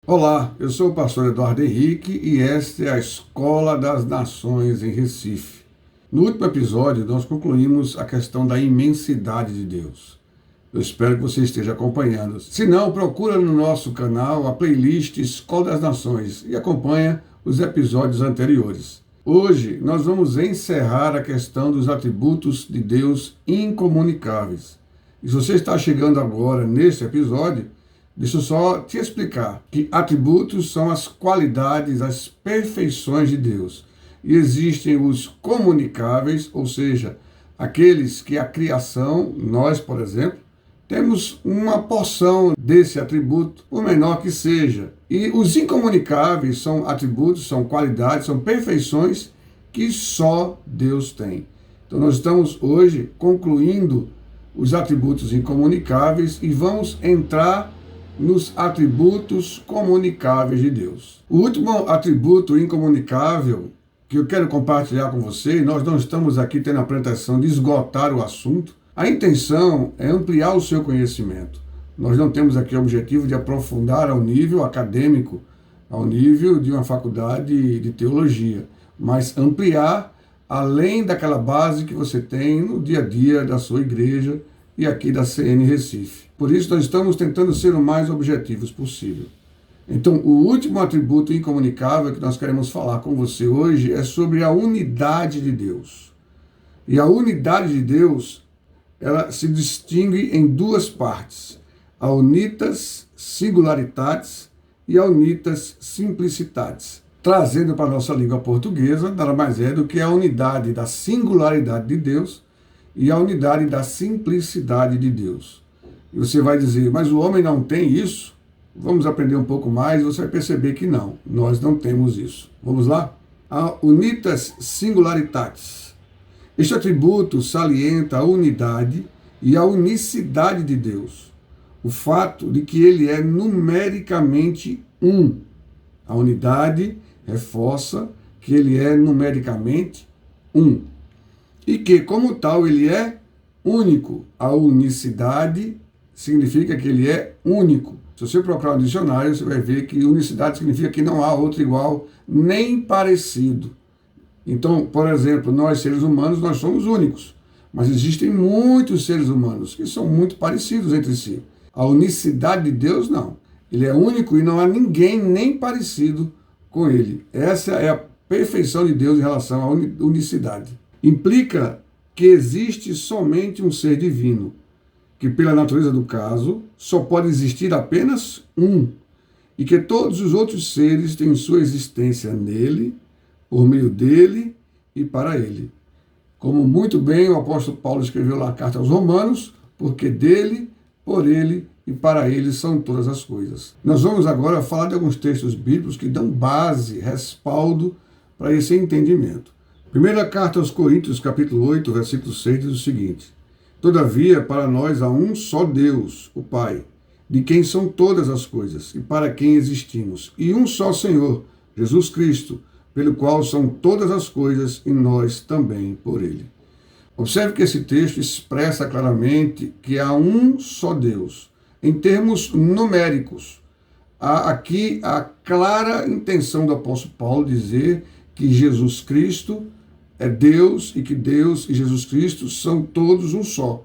Olá, eu sou o pastor Eduardo Henrique e esta é a Escola das Nações em Recife. No último episódio, nós concluímos a questão da imensidade de Deus. Eu espero que você esteja acompanhando. Se não, procura no nosso canal a playlist Escola das Nações e acompanha os episódios anteriores. Hoje, nós vamos encerrar a questão dos atributos de Deus incomunicáveis. E se você está chegando agora neste episódio, deixa eu só te explicar que atributos são as qualidades, as perfeições de Deus. E existem os comunicáveis, ou seja, aqueles que a criação, nós, por exemplo, temos uma porção desse atributo, por menor que seja. E os incomunicáveis são atributos, são qualidades, são perfeições que só Deus tem. Então nós estamos hoje concluindo os atributos incomunicáveis e vamos entrar nos atributos comunicáveis de Deus. O último atributo incomunicável que eu quero compartilhar com você, nós não estamos aqui tendo a pretensão de esgotar o assunto. A intenção é ampliar o seu conhecimento. Nós não temos aqui o objetivo de aprofundar ao nível acadêmico, ao nível de uma faculdade de teologia, mas ampliar além daquela base que você tem no dia a dia da sua igreja e aqui da CN Recife. Por isso, nós estamos tentando ser o mais objetivos possível. Então, o último atributo incomunicável que nós queremos falar com você hoje é sobre a unidade de Deus. E a unidade de Deus, ela se distingue em duas partes: a unitas singularitas e a unitas simplicitas. Trazendo para a nossa língua portuguesa, nada mais é do que a unidade da singularidade de Deus e a unidade da simplicidade de Deus. E você vai dizer, mas o homem não tem isso? Vamos aprender um pouco mais e você vai perceber que não, nós não temos isso. Vamos lá? A unitas singularitas. Este atributo salienta a unidade e a unicidade de Deus. O fato de que ele é numericamente um. A unidade reforça que ele é numericamente um. E que, como tal, ele é único. A unicidade significa que ele é único. Se você procurar no dicionário, você vai ver que unicidade significa que não há outro igual, nem parecido. Então, por exemplo, nós seres humanos, nós somos únicos. Mas existem muitos seres humanos que são muito parecidos entre si. A unicidade de Deus, não. Ele é único e não há ninguém nem parecido com ele. Essa é a perfeição de Deus em relação à unicidade. Implica que existe somente um ser divino, que pela natureza do caso só pode existir apenas um, e que todos os outros seres têm sua existência nele, por meio dele e para ele. Como muito bem o apóstolo Paulo escreveu lá a carta aos Romanos, porque dele, por ele e para ele são todas as coisas. Nós vamos agora falar de alguns textos bíblicos que dão base, respaldo para esse entendimento. Primeira carta aos Coríntios, capítulo 8, versículo 6, diz o seguinte: Todavia, para nós há um só Deus, o Pai, de quem são todas as coisas e para quem existimos, e um só Senhor, Jesus Cristo, pelo qual são todas as coisas e nós também por ele. Observe que esse texto expressa claramente que há um só Deus. Em termos numéricos, há aqui a clara intenção do apóstolo Paulo dizer que Jesus Cristo é Deus e que Deus e Jesus Cristo são todos um só.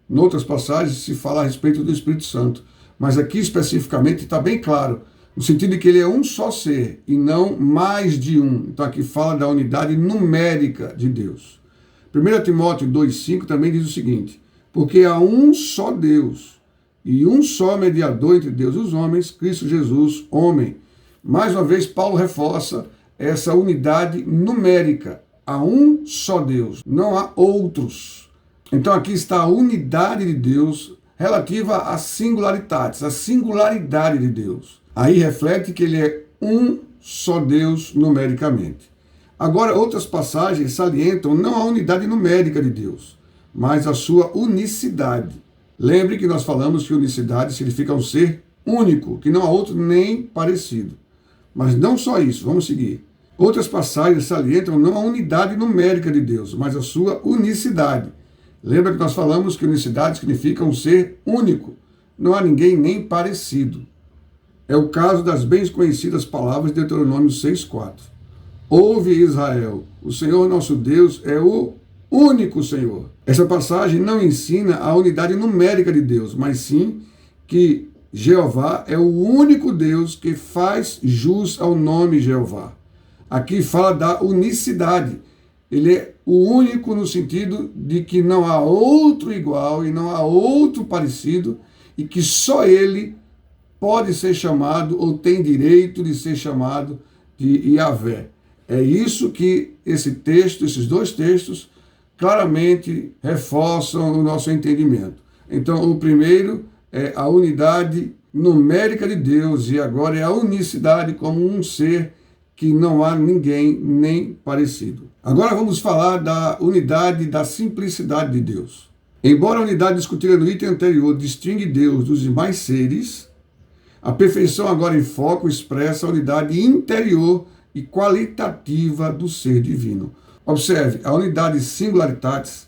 Em outras passagens se fala a respeito do Espírito Santo, mas aqui especificamente está bem claro, no sentido de que ele é um só ser e não mais de um. Então aqui fala da unidade numérica de Deus. 1 Timóteo 2,5 também diz o seguinte: porque há um só Deus e um só mediador entre Deus e os homens, Cristo Jesus, homem. Mais uma vez Paulo reforça essa unidade numérica. Há um só Deus, não há outros. Então aqui está a unidade de Deus relativa às singularidades, a singularidade de Deus. Aí reflete que ele é um só Deus numericamente. Agora, outras passagens salientam não a unidade numérica de Deus, mas a sua unicidade. Lembre que nós falamos que unicidade significa um ser único, que não há outro nem parecido. Mas não só isso, vamos seguir. Outras passagens salientam não a unidade numérica de Deus, mas a sua unicidade. Lembra que nós falamos que unicidade significa um ser único. Não há ninguém nem parecido. É o caso das bem conhecidas palavras de Deuteronômio 6,4. Ouve, Israel, o Senhor nosso Deus é o único Senhor. Essa passagem não ensina a unidade numérica de Deus, mas sim que Jeová é o único Deus que faz jus ao nome Jeová. Aqui fala da unicidade. Ele é o único no sentido de que não há outro igual e não há outro parecido e que só ele pode ser chamado ou tem direito de ser chamado de Yahvé. É isso que esse texto, esses dois textos, claramente reforçam o nosso entendimento. Então, o primeiro é a unidade numérica de Deus e agora é a unicidade como um ser que não há ninguém nem parecido. Agora vamos falar da unidade da simplicidade de Deus. Embora a unidade discutida no item anterior distingue Deus dos demais seres, a perfeição agora em foco expressa a unidade interior e qualitativa do ser divino. Observe, a unidade singularitas,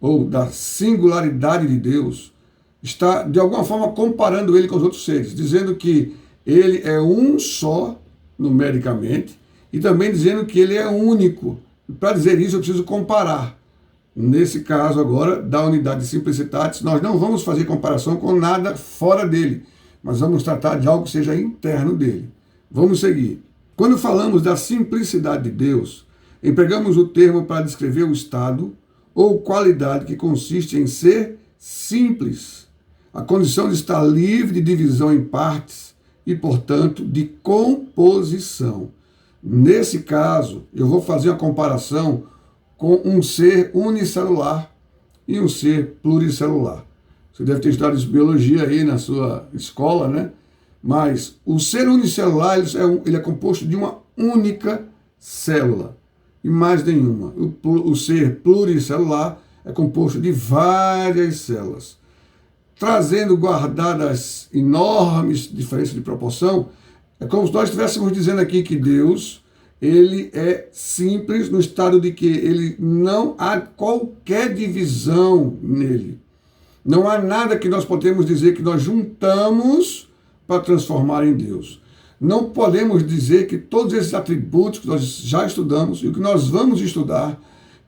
ou da singularidade de Deus, está de alguma forma comparando ele com os outros seres, dizendo que ele é um só, numericamente, e também dizendo que ele é único. Para dizer isso, eu preciso comparar. Nesse caso agora, da unidade simplicitas, nós não vamos fazer comparação com nada fora dele, mas vamos tratar de algo que seja interno dele. Vamos seguir. Quando falamos da simplicidade de Deus, empregamos o termo para descrever o estado ou qualidade que consiste em ser simples, a condição de estar livre de divisão em partes e, portanto, de composição. Nesse caso, eu vou fazer uma comparação com um ser unicelular e um ser pluricelular. Você deve ter estudado biologia aí na sua escola, né? Mas o ser unicelular ele é composto de uma única célula e mais nenhuma. O ser pluricelular é composto de várias células. Trazendo guardadas enormes diferenças de proporção, é como se nós estivéssemos dizendo aqui que Deus, ele é simples no estado de que ele não há qualquer divisão nele. Não há nada que nós podemos dizer que nós juntamos para transformar em Deus. Não podemos dizer que todos esses atributos que nós já estudamos e o que nós vamos estudar,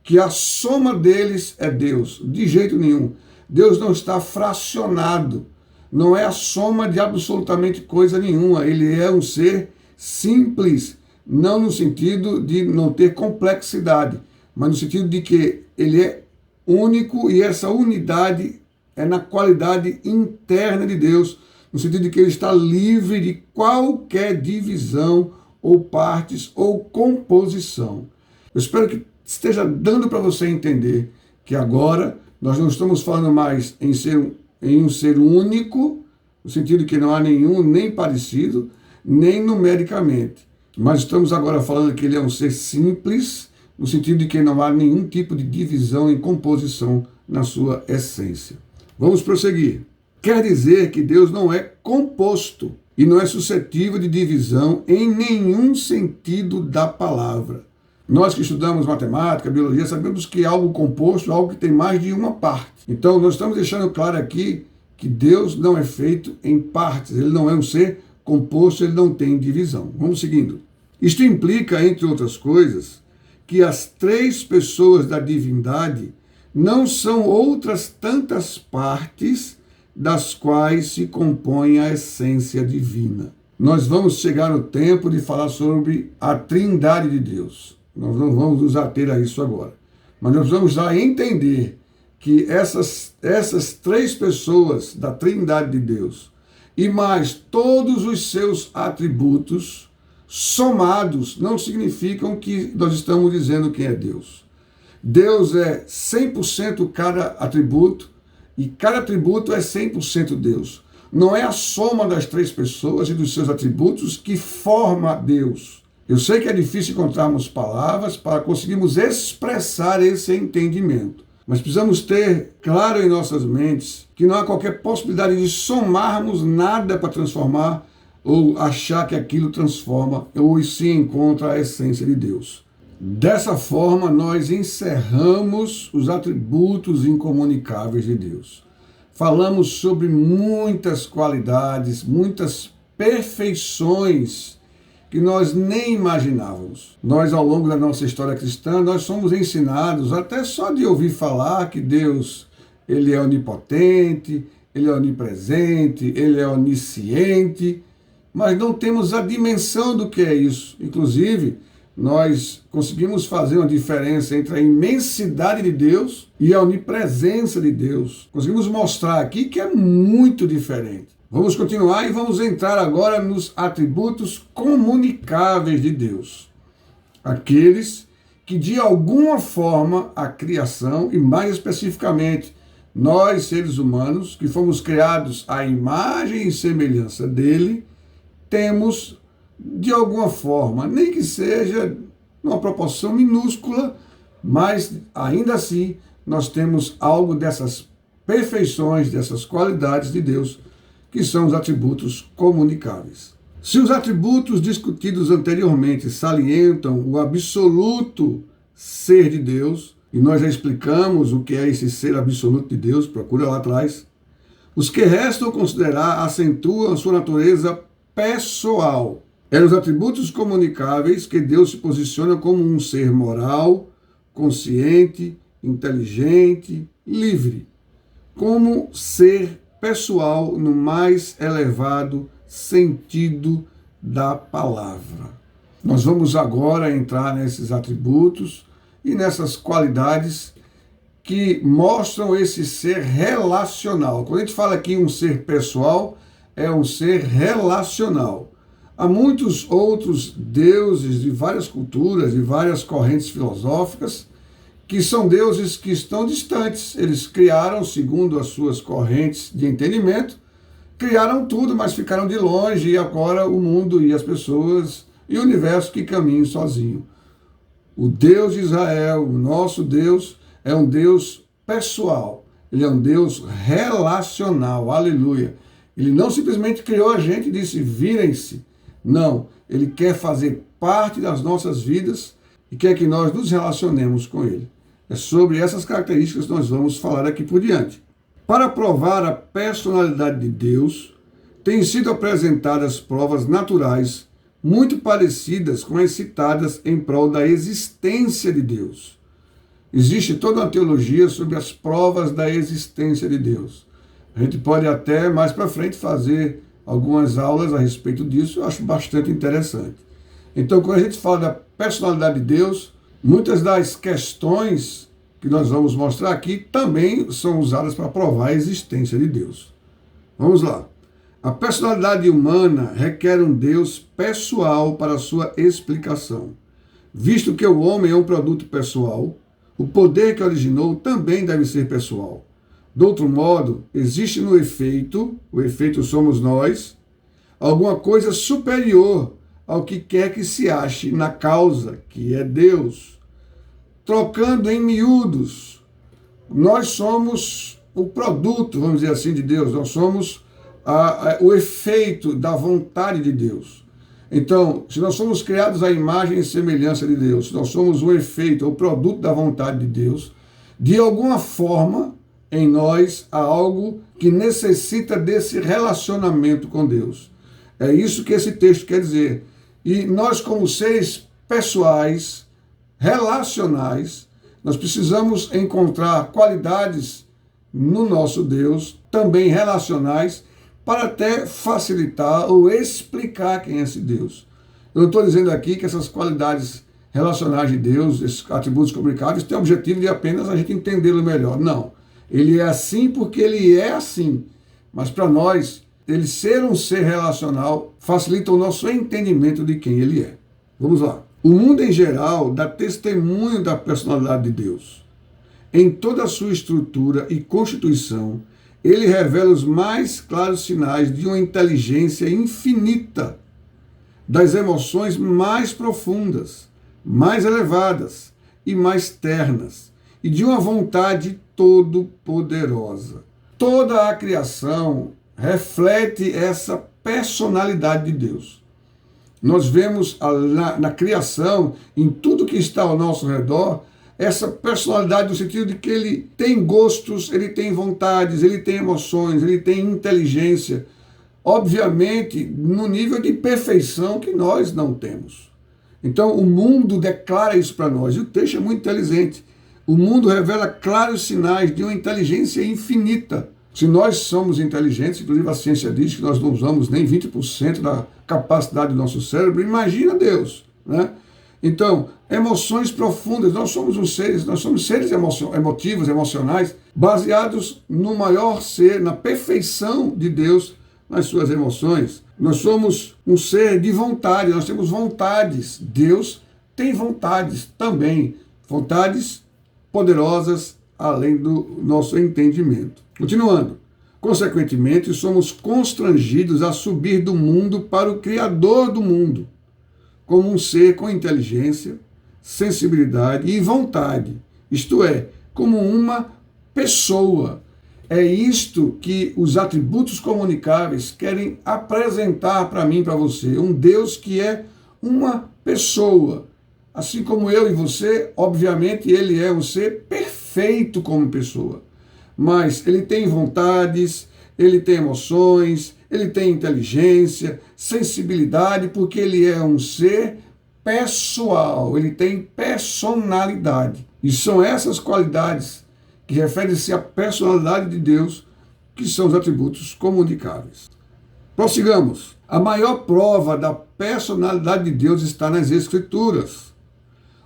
que a soma deles é Deus. De jeito nenhum. Deus não está fracionado. Não é a soma de absolutamente coisa nenhuma. Ele é um ser simples, não no sentido de não ter complexidade, mas no sentido de que ele é único e essa unidade é na qualidade interna de Deus, no sentido de que ele está livre de qualquer divisão ou partes ou composição. Eu espero que esteja dando para você entender que agora nós não estamos falando mais em um ser único, no sentido de que não há nenhum nem parecido, nem numericamente. Mas estamos agora falando que ele é um ser simples, no sentido de que não há nenhum tipo de divisão em composição na sua essência. Vamos prosseguir. Quer dizer que Deus não é composto e não é suscetível de divisão em nenhum sentido da palavra. Nós que estudamos matemática, biologia, sabemos que algo composto é algo que tem mais de uma parte. Então, nós estamos deixando claro aqui que Deus não é feito em partes. Ele não é um ser composto, ele não tem divisão. Vamos seguindo. Isto implica, entre outras coisas, que as três pessoas da divindade não são outras tantas partes das quais se compõe a essência divina. Nós vamos chegar no tempo de falar sobre a trindade de Deus. Nós não vamos nos ater a isso agora. Mas nós vamos já entender que essas três pessoas da trindade de Deus e mais todos os seus atributos somados não significam que nós estamos dizendo quem é Deus. Deus é 100% cada atributo e cada atributo é 100% Deus. Não é a soma das três pessoas e dos seus atributos que forma Deus. Eu sei que é difícil encontrarmos palavras para conseguirmos expressar esse entendimento, mas precisamos ter claro em nossas mentes que não há qualquer possibilidade de somarmos nada para transformar ou achar que aquilo transforma ou se encontra a essência de Deus. Dessa forma, nós encerramos os atributos incomunicáveis de Deus. Falamos sobre muitas qualidades, muitas perfeições que nós nem imaginávamos. Nós, ao longo da nossa história cristã, nós somos ensinados, até só de ouvir falar que Deus, Ele é onipotente, Ele é onipresente, Ele é onisciente, mas não temos a dimensão do que é isso. Inclusive, nós conseguimos fazer uma diferença entre a imensidade de Deus e a onipresença de Deus. Conseguimos mostrar aqui que é muito diferente. Vamos continuar e vamos entrar agora nos atributos comunicáveis de Deus. Aqueles que, de alguma forma, a criação, e mais especificamente, nós, seres humanos, que fomos criados à imagem e semelhança dele, temos, de alguma forma, nem que seja numa proporção minúscula, mas ainda assim nós temos algo dessas perfeições, dessas qualidades de Deus, que são os atributos comunicáveis. Se os atributos discutidos anteriormente salientam o absoluto ser de Deus, e nós já explicamos o que é esse ser absoluto de Deus, procura lá atrás, os que restam considerar acentuam a sua natureza pessoal. É nos atributos comunicáveis que Deus se posiciona como um ser moral, consciente, inteligente, livre, como ser pessoal no mais elevado sentido da palavra. Nós vamos agora entrar nesses atributos e nessas qualidades que mostram esse ser relacional. Quando a gente fala aqui um ser pessoal, é um ser relacional. Há muitos outros deuses de várias culturas, de várias correntes filosóficas, que são deuses que estão distantes. Eles criaram, segundo as suas correntes de entendimento, criaram tudo, mas ficaram de longe, e agora o mundo e as pessoas e o universo que caminham sozinho. O Deus de Israel, o nosso Deus, é um Deus pessoal. Ele é um Deus relacional. Aleluia. Ele não simplesmente criou a gente e disse, virem-se. Não, ele quer fazer parte das nossas vidas e quer que nós nos relacionemos com ele. É sobre essas características que nós vamos falar aqui por diante. Para provar a personalidade de Deus, têm sido apresentadas provas naturais muito parecidas com as citadas em prol da existência de Deus. Existe toda uma teologia sobre as provas da existência de Deus. A gente pode até mais para frente fazer algumas aulas a respeito disso, eu acho bastante interessante. Então, quando a gente fala da personalidade de Deus, muitas das questões que nós vamos mostrar aqui também são usadas para provar a existência de Deus. Vamos lá. A personalidade humana requer um Deus pessoal para sua explicação. Visto que o homem é um produto pessoal, o poder que originou também deve ser pessoal. De outro modo, existe no efeito, o efeito somos nós, alguma coisa superior ao que quer que se ache na causa, que é Deus. Trocando em miúdos, nós somos o produto, vamos dizer assim, de Deus, nós somos o efeito da vontade de Deus. Então, se nós somos criados à imagem e semelhança de Deus, se nós somos o efeito, o produto da vontade de Deus, de alguma forma, em nós há algo que necessita desse relacionamento com Deus. É isso que esse texto quer dizer. E nós, como seres pessoais, relacionais, nós precisamos encontrar qualidades no nosso Deus, também relacionais, para até facilitar ou explicar quem é esse Deus. Eu não estou dizendo aqui que essas qualidades relacionais de Deus, esses atributos comunicáveis, têm o objetivo de apenas a gente entendê-lo melhor. Não. Ele é assim porque ele é assim. Mas para nós, ele ser um ser relacional facilita o nosso entendimento de quem ele é. Vamos lá. O mundo em geral dá testemunho da personalidade de Deus. Em toda a sua estrutura e constituição, ele revela os mais claros sinais de uma inteligência infinita, das emoções mais profundas, mais elevadas e mais ternas, e de uma vontade todo-poderosa. Toda a criação reflete essa personalidade de Deus. Nós vemos na criação, em tudo que está ao nosso redor, essa personalidade no sentido de que ele tem gostos, ele tem vontades, ele tem emoções, ele tem inteligência. obviamente, no nível de perfeição que nós não temos. Então, o mundo declara isso para nós, e o texto é muito inteligente. O mundo revela claros sinais de uma inteligência infinita. Se nós somos inteligentes, inclusive a ciência diz que nós não usamos nem 20% da capacidade do nosso cérebro, imagina Deus, né? Então, emoções profundas, nós somos seres emotivos, emocionais, baseados no maior ser, na perfeição de Deus nas suas emoções. Nós somos um ser de vontade, nós temos vontades. Deus tem vontades também, vontades poderosas além do nosso entendimento. Continuando. Consequentemente, somos constrangidos a subir do mundo para o Criador do mundo, como um ser com inteligência, sensibilidade e vontade, isto é, como uma pessoa. É isto que os atributos comunicáveis querem apresentar para mim e para você. Um Deus que é uma pessoa. Assim como eu e você, obviamente, ele é um ser perfeito como pessoa. Mas ele tem vontades, ele tem emoções, ele tem inteligência, sensibilidade, porque ele é um ser pessoal, ele tem personalidade. E são essas qualidades que referem-se à personalidade de Deus, que são os atributos comunicáveis. Prossigamos. A maior prova da personalidade de Deus está nas Escrituras.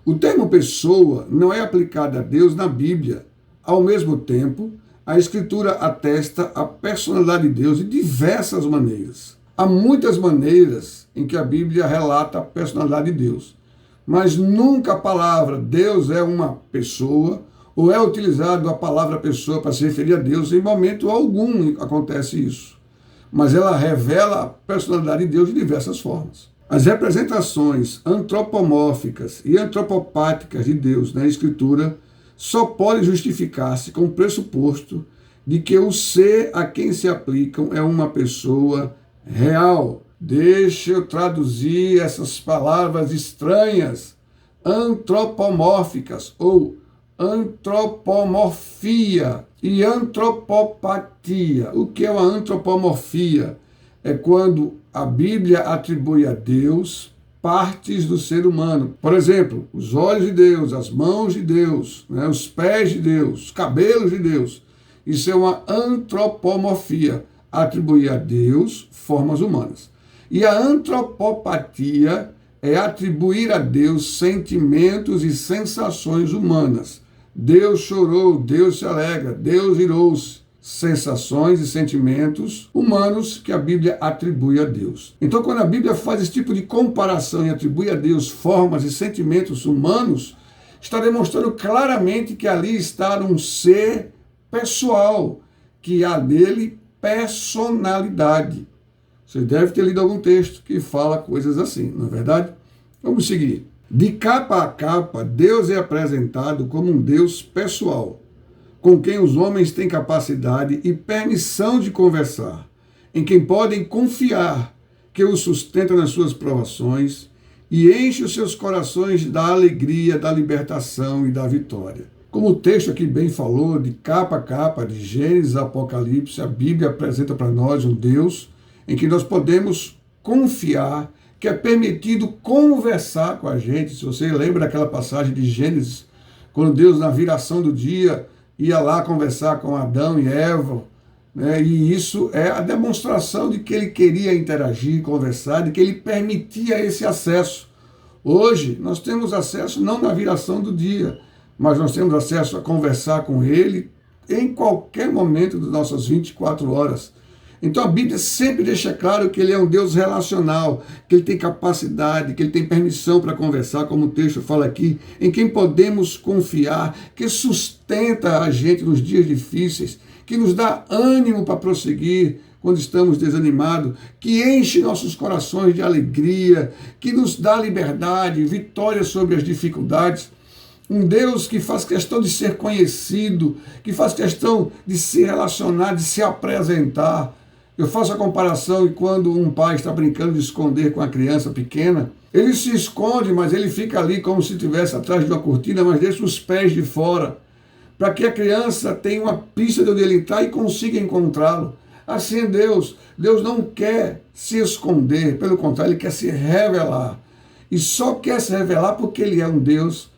O termo pessoa não é aplicado a Deus na Bíblia. Ao mesmo tempo, a Escritura atesta a personalidade de Deus de diversas maneiras. Há muitas maneiras em que a Bíblia relata a personalidade de Deus, mas nunca a palavra Deus é uma pessoa ou é utilizado a palavra pessoa para se referir a Deus. Em momento algum acontece isso. Mas ela revela a personalidade de Deus de diversas formas. As representações antropomórficas e antropopáticas de Deus na Escritura só podem justificar-se com o pressuposto de que o ser a quem se aplicam é uma pessoa real. Deixa eu traduzir essas palavras estranhas, antropomórficas ou antropomorfia e antropopatia. O que é uma antropomorfia? É quando a Bíblia atribui a Deus partes do ser humano. Por exemplo, os olhos de Deus, as mãos de Deus, né, os pés de Deus, os cabelos de Deus. Isso é uma antropomorfia, atribuir a Deus formas humanas. E a antropopatia é atribuir a Deus sentimentos e sensações humanas. Deus chorou, Deus se alegra, Deus irou-se. Sensações e sentimentos humanos que a Bíblia atribui a Deus. Então, quando a Bíblia faz esse tipo de comparação e atribui a Deus formas e sentimentos humanos, está demonstrando claramente que ali está um ser pessoal, que há nele personalidade. Você deve ter lido algum texto que fala coisas assim, não é verdade? Vamos seguir. De capa a capa, Deus é apresentado como um Deus pessoal, com quem os homens têm capacidade e permissão de conversar, em quem podem confiar, que os sustenta nas suas provações e enche os seus corações da alegria, da libertação e da vitória. Como o texto aqui bem falou, de capa a capa, de Gênesis a Apocalipse, a Bíblia apresenta para nós um Deus em que nós podemos confiar, que é permitido conversar com a gente. Se você lembra daquela passagem de Gênesis, quando Deus, na viração do dia, ia lá conversar com Adão e Eva, né? E isso é a demonstração de que ele queria interagir, conversar, de que ele permitia esse acesso. Hoje, nós temos acesso não na viração do dia, mas nós temos acesso a conversar com ele em qualquer momento das nossas 24 horas. Então a Bíblia sempre deixa claro que ele é um Deus relacional, que ele tem capacidade, que ele tem permissão para conversar, como o texto fala aqui, em quem podemos confiar, que sustenta a gente nos dias difíceis, que nos dá ânimo para prosseguir quando estamos desanimados, que enche nossos corações de alegria, que nos dá liberdade, vitória sobre as dificuldades. Um Deus que faz questão de ser conhecido, que faz questão de se relacionar, de se apresentar. Eu faço a comparação e quando um pai está brincando de esconder com a criança pequena, ele se esconde, mas ele fica ali como se estivesse atrás de uma cortina, mas deixa os pés de fora, para que a criança tenha uma pista de onde ele está e consiga encontrá-lo. Assim é Deus. Deus não quer se esconder, pelo contrário, Ele quer se revelar. E só quer se revelar porque Ele é um Deus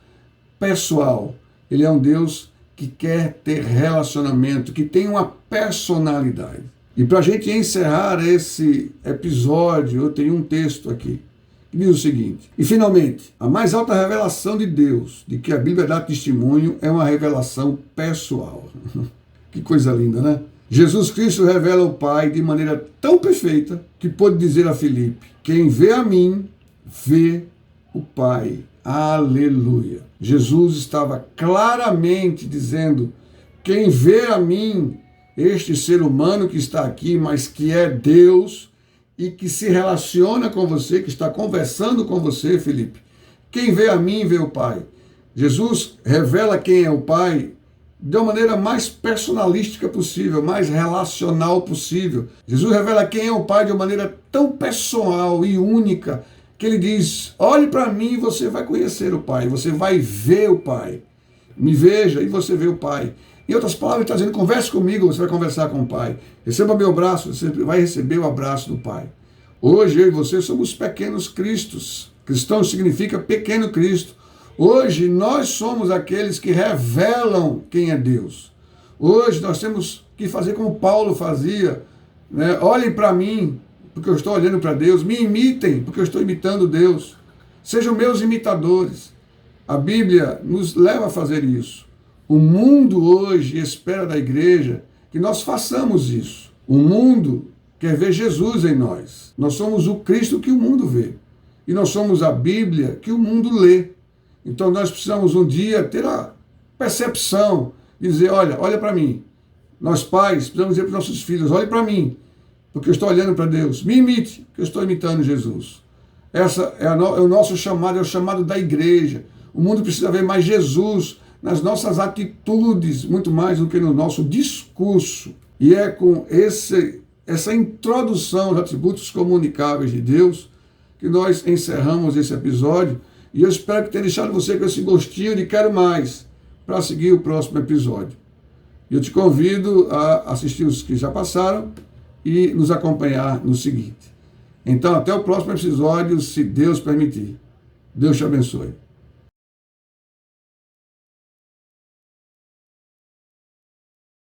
pessoal. Ele é um Deus que quer ter relacionamento, que tem uma personalidade. E para a gente encerrar esse episódio, eu tenho um texto aqui, que diz o seguinte: e finalmente, a mais alta revelação de Deus, de que a Bíblia dá testemunho, é uma revelação pessoal. Que coisa linda, né? Jesus Cristo revela o Pai de maneira tão perfeita que pôde dizer a Filipe: quem vê a mim, vê o Pai. Aleluia. Jesus estava claramente dizendo: quem vê a mim, este ser humano que está aqui, mas que é Deus e que se relaciona com você, que está conversando com você, Filipe, quem vê a mim, vê o Pai. Jesus revela quem é o Pai de uma maneira mais personalística possível, mais relacional possível. Jesus revela quem é o Pai de uma maneira tão pessoal e única, que ele diz: olhe para mim e você vai conhecer o Pai, você vai ver o Pai. Me veja e você vê o Pai. Em outras palavras, ele está dizendo: converse comigo, você vai conversar com o Pai. Receba meu abraço, você vai receber o abraço do Pai. Hoje eu e você somos pequenos Cristos. Cristão significa pequeno Cristo. Hoje nós somos aqueles que revelam quem é Deus. Hoje nós temos que fazer como Paulo fazia, né? Olhem para mim, porque eu estou olhando para Deus. Me imitem, porque eu estou imitando Deus. Sejam meus imitadores. A Bíblia nos leva a fazer isso. O mundo hoje espera da igreja que nós façamos isso. O mundo quer ver Jesus em nós. Nós somos o Cristo que o mundo vê. E nós somos a Bíblia que o mundo lê. Então nós precisamos um dia ter a percepção, dizer: olha para mim. Nós pais precisamos dizer para os nossos filhos: olhe para mim, porque eu estou olhando para Deus. Me imite, porque eu estou imitando Jesus. Essa é o nosso chamado, é o chamado da igreja. O mundo precisa ver mais Jesus nas nossas atitudes, muito mais do que no nosso discurso. E é com essa introdução aos atributos comunicáveis de Deus que nós encerramos esse episódio. E eu espero que tenha deixado você com esse gostinho de quero mais para seguir o próximo episódio. Eu te convido a assistir os que já passaram e nos acompanhar no seguinte. Então, até o próximo episódio, se Deus permitir. Deus te abençoe.